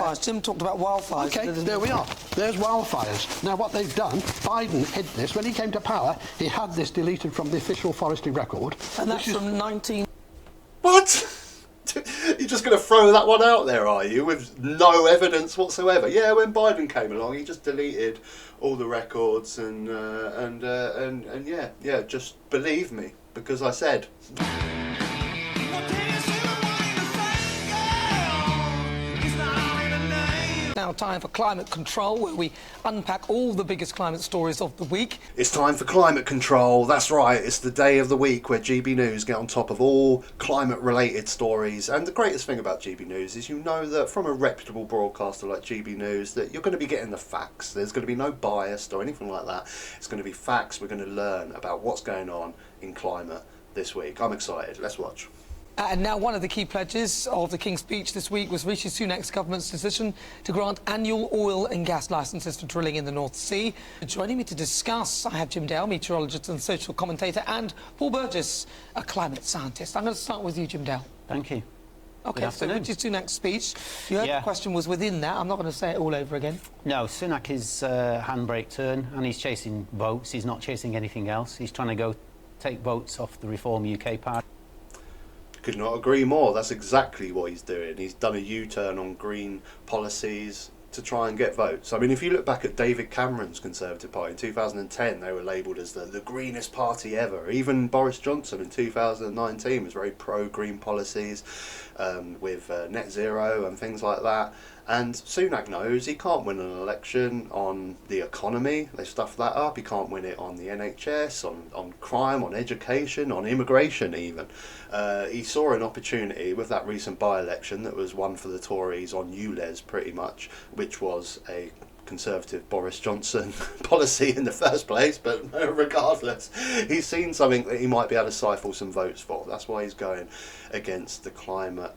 wildfires. Jim talked about wildfires. OK, there we are. There's wildfires. Now, what they've done, Biden hid this. When he came to power, he had this deleted from the official forestry record. And that's from 19... What? You're just going to throw that one out there, are you, with no evidence whatsoever? Yeah, when Biden came along, he just deleted all the records and yeah, just believe me, because I said. Now time for Climate Control, where we unpack all the biggest climate stories of the week. It's time for Climate Control, that's right, it's the day of the week where GB News get on top of all climate related stories. And the greatest thing about GB News is you know that from a reputable broadcaster like GB News that you're going to be getting the facts. There's going to be no bias or anything like that. It's going to be facts. We're going to learn about what's going on in climate this week. I'm excited, let's watch. And now one of the key pledges of the King's speech this week was Rishi Sunak's government's decision to grant annual oil and gas licences for drilling in the North Sea. Joining me to discuss, I have Jim Dale, meteorologist and social commentator, and Paul Burgess, a climate scientist. I'm going to start with you, Jim Dale. Thank you. OK, so Rishi Sunak's speech, you heard the question was within that. I'm not going to say it all over again. No, Sunak is handbrake turn, and he's chasing votes. He's not chasing anything else. He's trying to go take votes off the Reform UK party. Could not agree more. That's exactly what he's doing. He's done a U-turn on green policies to try and get votes. I mean, if you look back at David Cameron's Conservative Party in 2010, they were labelled as the greenest party ever. Even Boris Johnson in 2019 was very pro-green policies with net zero and things like that. And Sunak knows he can't win an election on the economy. They stuffed that up. He can't win it on the NHS, on crime, on education, on immigration even. He saw an opportunity with that recent by-election that was won for the Tories on ULEZ pretty much, which was a Conservative Boris Johnson policy in the first place, but regardless, he's seen something that he might be able to siphon some votes for. That's why he's going against the climate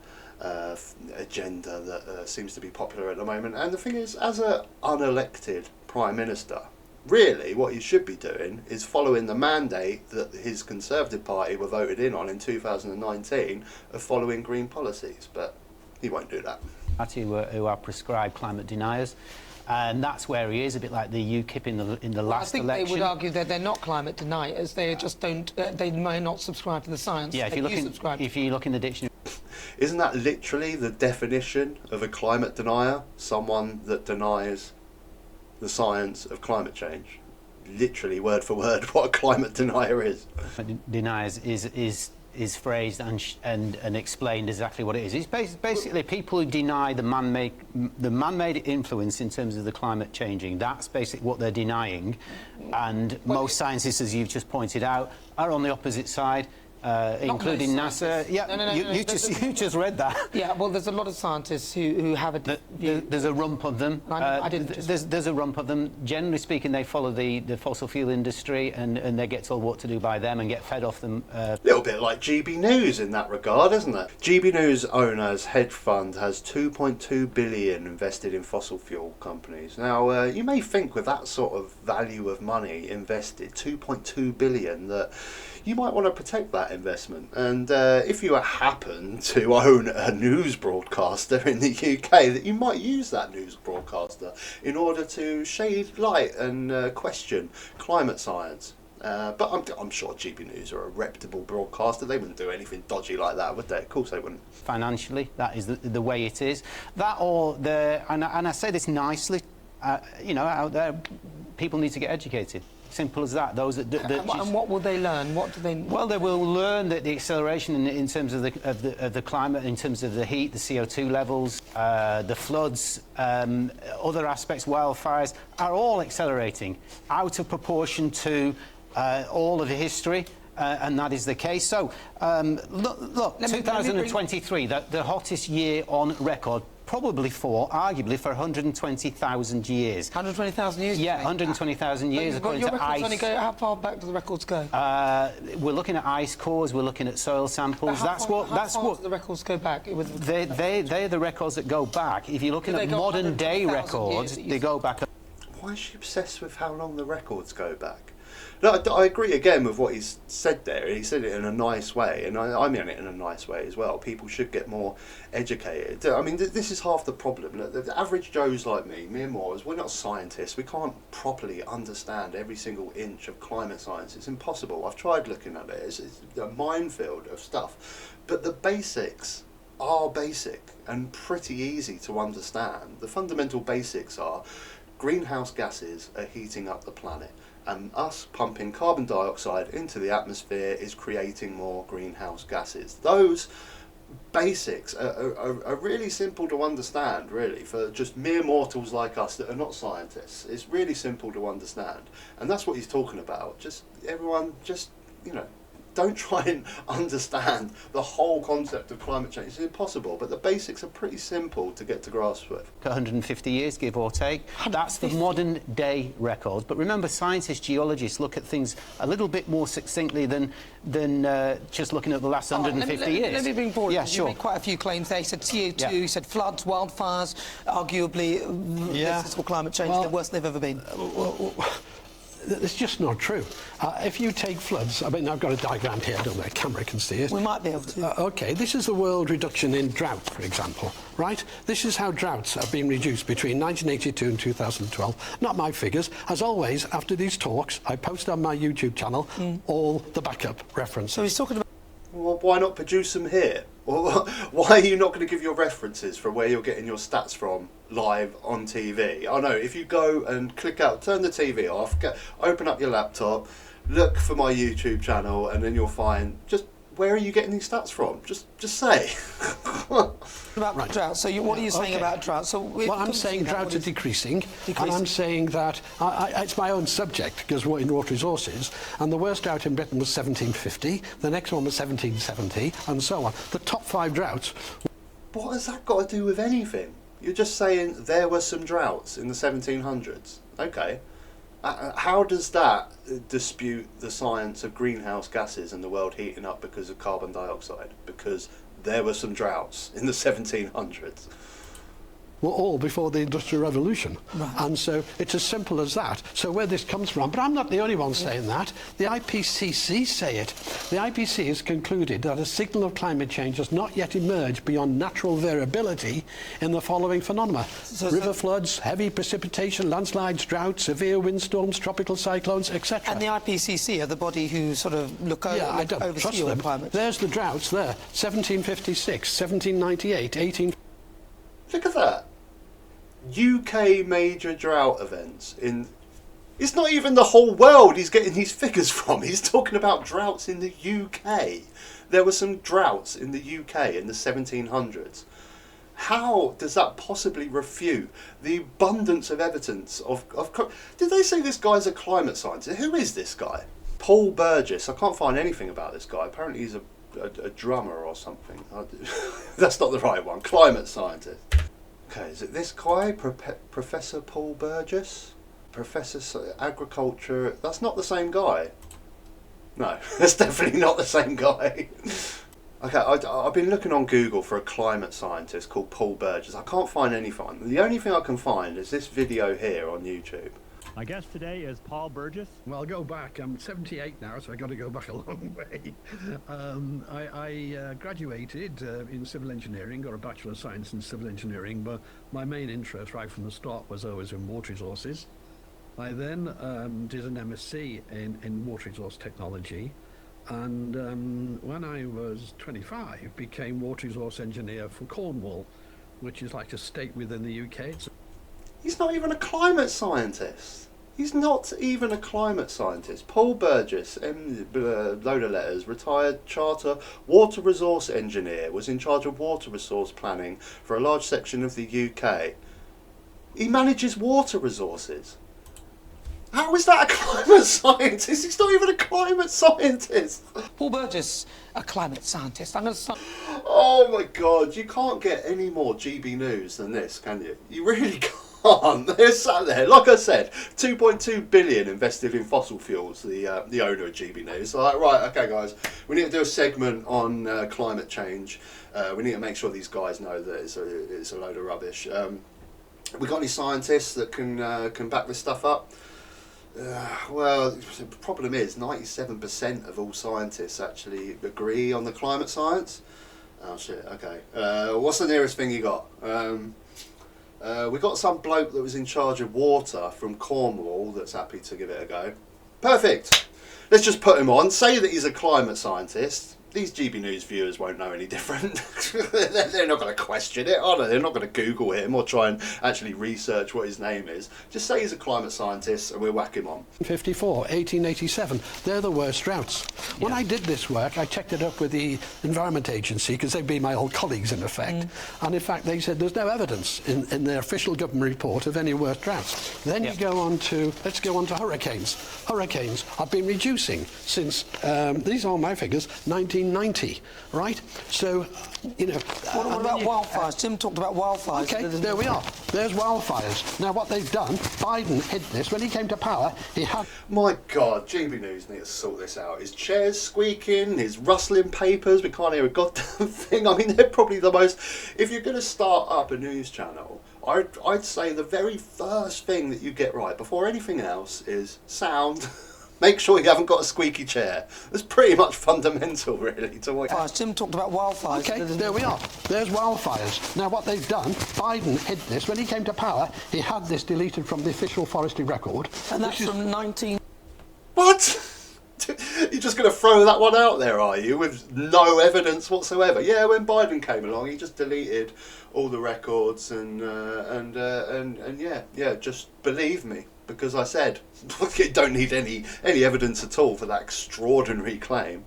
agenda that seems to be popular at the moment. And the thing is, as an unelected Prime Minister, really what he should be doing is following the mandate that his Conservative Party were voted in on in 2019 of following green policies, but he won't do that. Who are prescribed climate deniers. And that's where he is, a bit like the UKIP in the last election. I think they would argue that they're not climate deniers. They just don't. They may not subscribe to the science. Yeah, if you look in the dictionary. Isn't that literally the definition of a climate denier? Someone that denies the science of climate change. Literally, word for word, what a climate denier is. Deniers is phrased and explained exactly what it is. It's basically people who deny the man-made influence in terms of the climate changing. That's basically what they're denying. And most scientists, as you've just pointed out, are on the opposite side. Including NASA. Yeah, you just read that. Yeah, well, there's a lot of scientists who have a view. There's a rump of them. There's a rump of them. Generally speaking, they follow the fossil fuel industry, and they get told what to do by them and get fed off them. A little bit like GB News in that regard, isn't it? GB News owner's hedge fund has 2.2 billion invested in fossil fuel companies. Now, you may think with that sort of value of money invested, 2.2 billion, that you might want to protect that investment. And if you happen to own a news broadcaster in the UK, that you might use that news broadcaster in order to shade light and question climate science. But I'm sure GB News are a reputable broadcaster. They wouldn't do anything dodgy like that, would they? Of course they wouldn't. Financially, that is the way it is. That or and I say this nicely, out there, people need to get educated. Simple as that. And what will they learn? What do they? Well, they will learn that the acceleration in terms of the climate, in terms of the heat, the CO2 levels, the floods, other aspects, wildfires, are all accelerating out of proportion to all of the history. And that is the case. So, look, 2023, the hottest year on record, arguably for 120,000 years. 120,000 years? Yeah, 120,000 years according to ICE. How far back do the records go? We're looking at ice cores, we're looking at soil samples. How far do the records go back? They're the records that go back. If you're looking at modern day records, they go back. Why is she obsessed with how long the records go back? No, I agree again with what he's said there. He said it in a nice way, and I mean it in a nice way as well. People should get more educated. I mean, this is half the problem. The average Joes like me, mere mortals, we're not scientists. We can't properly understand every single inch of climate science. It's impossible. I've tried looking at it. It's a minefield of stuff. But the basics are basic and pretty easy to understand. The fundamental basics are greenhouse gases are heating up the planet, and us pumping carbon dioxide into the atmosphere is creating more greenhouse gases. Those basics are really simple to understand, really, for just mere mortals like us that are not scientists. It's really simple to understand, and that's what he's talking about. Just everyone, just, you know, don't try and understand the whole concept of climate change. It's impossible, but the basics are pretty simple to get to grasp with. 150 years, give or take. That's the modern day record. But remember, scientists, geologists look at things a little bit more succinctly than just looking at the last 150 years. Let me bring forward. Yeah, You sure. made quite a few claims there. He said CO2, Yeah. he said floods, wildfires, arguably this is all climate change, the worst they've ever been. It's just not true. If you take floods, I mean, I've got a diagram here, I don't know if the camera can see it. We might be able to. OK, this is the world reduction in drought, for example, right? This is how droughts have been reduced between 1982 and 2012. Not my figures. As always, after these talks, I post on my YouTube channel all the backup references. So he's talking about... Well, why not produce them here? Why are you not going to give your references for where you're getting your stats from live on TV? I know, if you go and click out, turn the TV off, open up your laptop, look for my YouTube channel, and then you'll find just where are you getting these stats from? Just say. About drought. So what are you saying about drought? So well, I'm saying droughts are decreasing, and I'm saying that it's my own subject, because we're in water resources, and the worst drought in Britain was 1750, the next one was 1770, and so on. The top 5 droughts. What has that got to do with anything? You're just saying there were some droughts in the 1700s. Okay. How does that dispute the science of greenhouse gases and the world heating up because of carbon dioxide? Because there were some droughts in the 1700s. Were all before the Industrial Revolution. Right. And so it's as simple as that. So where this comes from, but I'm not the only one saying that. The IPCC say it. The IPCC has concluded that a signal of climate change has not yet emerged beyond natural variability in the following phenomena. River floods, heavy precipitation, landslides, droughts, severe windstorms, tropical cyclones, etc. And the IPCC are the body who sort of I don't oversee trust all them. climate. There's the droughts there. 1756, 1798, 18... Look at that. UK major drought events in... It's not even the whole world he's getting these figures from. He's talking about droughts in the UK. There were some droughts in the UK in the 1700s. How does that possibly refute the abundance of evidence of... Did they say this guy's a climate scientist? Who is this guy? Paul Burgess. I can't find anything about this guy. Apparently he's a drummer or something. That's not the right one. Climate scientist. Okay, is it this guy? Professor Paul Burgess? Professor Agriculture... That's not the same guy. No, that's definitely not the same guy. Okay, I've been looking on Google for a climate scientist called Paul Burgess. I can't find anything. The only thing I can find is this video here on YouTube. My guest today is Paul Burgess. Well, I'll go back. I'm 78 now, so I've got to go back a long way. I graduated in civil engineering, got a Bachelor of Science in Civil Engineering, but my main interest right from the start was always in water resources. I then did an MSc in water resource technology, and when I was 25, became water resource engineer for Cornwall, which is like a state within the UK. He's not even a climate scientist. He's not even a climate scientist. Paul Burgess, load of letters, retired charter water resource engineer, was in charge of water resource planning for a large section of the UK. He manages water resources. How is that a climate scientist? He's not even a climate scientist. Paul Burgess, a climate scientist. I'm going to start... Oh my God, you can't get any more GB News than this, can you? You really can't. They're sat there, like I said, 2.2 billion invested in fossil fuels, the owner of GB News. Like, right, okay guys, we need to do a segment on climate change. We need to make sure these guys know that it's a load of rubbish. We got any scientists that can back this stuff up? Well, the problem is 97% of all scientists actually agree on the climate science. Oh shit, okay. What's the nearest thing you got? We got some bloke that was in charge of water from Cornwall that's happy to give it a go. Perfect! Let's just put him on, say that he's a climate scientist. These GB News viewers won't know any different. They're not going to question it, are they? They're not going to Google him or try and actually research what his name is. Just say he's a climate scientist and we'll whack him on. 54, 1887, they're the worst droughts. When I did this work, I checked it up with the Environment Agency, because they've been my old colleagues in effect, and in fact they said there's no evidence in their official government report of any worse droughts. Then you go on to, let's go on to hurricanes. Hurricanes have been reducing since, these are my figures, 1990, right? So, you know... What about wildfires? Jim talked about wildfires. Okay, there we are. There's wildfires. Now, what they've done, Biden hid this. When he came to power, he had... My God, GB News need to sort this out. His chair's squeaking, his rustling papers, we can't hear a goddamn thing. I mean, they're probably the most... If you're going to start up a news channel, I'd say the very first thing that you get right, before anything else, is sound. Make sure you haven't got a squeaky chair. That's pretty much fundamental, really, to what... Jim talked about wildfires. Okay, there we are. There's wildfires. Now, what they've done, Biden hid this. When he came to power, he had this deleted from the official forestry record. And that's from 19... What? You're just going to throw that one out there, are you, with no evidence whatsoever? Yeah, when Biden came along, he just deleted all the records and yeah, just believe me. Because I said, you don't need any evidence at all for that extraordinary claim.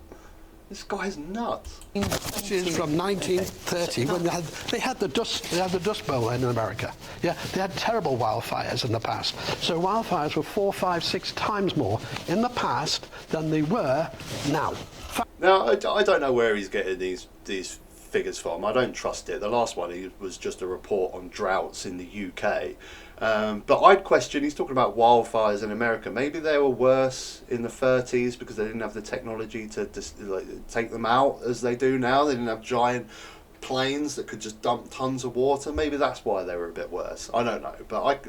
This guy's nuts. This is from 1930 when they had the Dust Bowl in America. Yeah, they had terrible wildfires in the past. So wildfires were 4, 5, 6 times more in the past than they were now. Now I don't know where he's getting these figures from. I don't trust it. The last one was just a report on droughts in the UK. But I'd question, he's talking about wildfires in America. Maybe they were worse in the 30s because they didn't have the technology to take them out as they do now. They didn't have giant planes that could just dump tons of water. Maybe that's why they were a bit worse. I don't know. But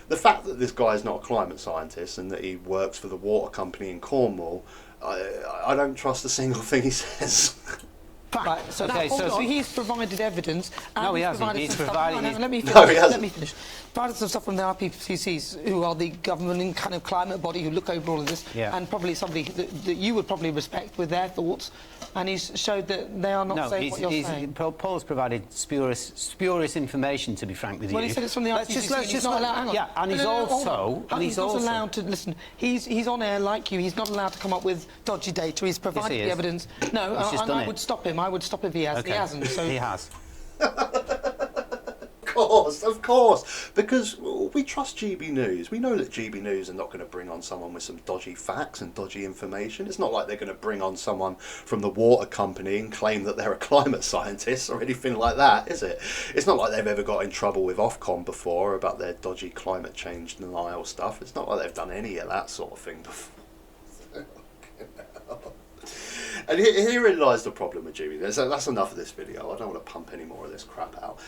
the fact that this guy is not a climate scientist and that he works for the water company in Cornwall, I don't trust a single thing he says. Right, so, so he's provided evidence. And no, he hasn't. He's provided... Let me finish. No, he hasn't. Let me finish. Provided some stuff from the IPCCs, who are the governing kind of climate body who look over all of this, and probably somebody that you would probably respect with their thoughts, and he's showed that they are not saying what you're saying. Paul's provided spurious information, to be frank with you. Well, he said it's from the IPCC. He's not allowed... Hang on. Yeah, and he's also... He's not allowed to... Listen, he's on air like you. He's not allowed to come up with dodgy data. He's provided the evidence. No, I would stop him. I would stop if he has. Okay. He hasn't. So he has. Of course, because we trust GB News. We know that GB News are not going to bring on someone with some dodgy facts and dodgy information. It's not like they're going to bring on someone from the water company and claim that they're a climate scientist or anything like that, is it? It's not like they've ever got in trouble with Ofcom before about their dodgy climate change denial stuff. It's not like they've done any of that sort of thing before. And herein lies the problem with GB News. That's enough of this video. I don't want to pump any more of this crap out.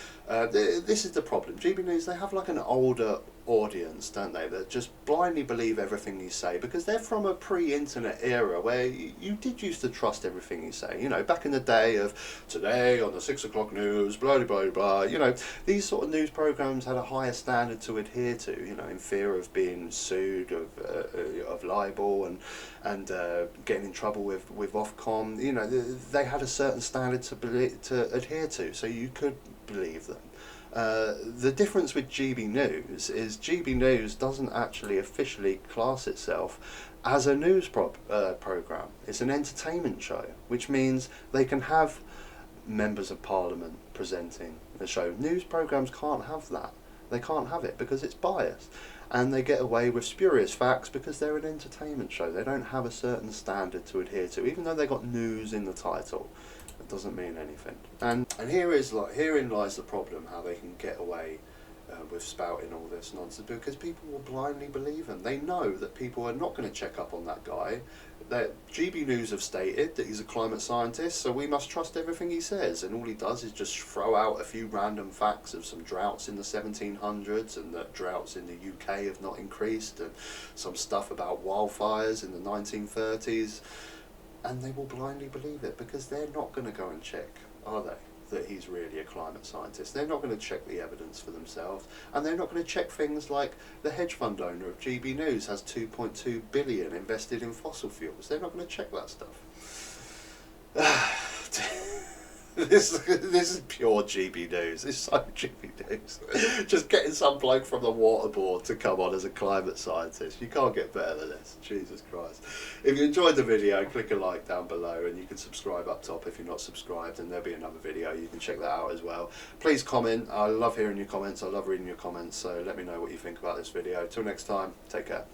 This is the problem. GB News, they have like an older audience, don't they, that just blindly believe everything you say because they're from a pre-internet era where you did used to trust everything you say. You know, back in the day of today on the 6 o'clock news, blah, blah, blah, blah. You know, these sort of news programmes had a higher standard to adhere to, you know, in fear of being sued, of libel and getting in trouble with Ofcom. You know, they had a certain standard to adhere to, so you could believe them. The difference with GB News is GB News doesn't actually officially class itself as a news programme. It's an entertainment show, which means they can have members of parliament presenting the show. News programmes can't have that. They can't have it because it's biased. And they get away with spurious facts because they're an entertainment show. They don't have a certain standard to adhere to, even though they got news in the title. It doesn't mean anything. And herein lies the problem, how they can get away with spouting all this nonsense, because people will blindly believe them. They know that people are not going to check up on that guy that GB News have stated that he's a climate scientist, so we must trust everything he says, and all he does is just throw out a few random facts of some droughts in the 1700s, and that droughts in the UK have not increased, and some stuff about wildfires in the 1930s, and they will blindly believe it because they're not going to go and check, are they, that he's really a climate scientist. They're not going to check the evidence for themselves, and they're not going to check things like the hedge fund owner of GB News has 2.2 billion invested in fossil fuels. They're not going to check that stuff. This is pure GB News. It's so GB News. Just getting some bloke from the water board to come on as a climate scientist. You can't get better than this. Jesus Christ. If you enjoyed the video, click a like down below, and you can subscribe up top if you're not subscribed, and there'll be another video. You can check that out as well. Please comment. I love hearing your comments. I love reading your comments, so let me know what you think about this video. Till next time, take care.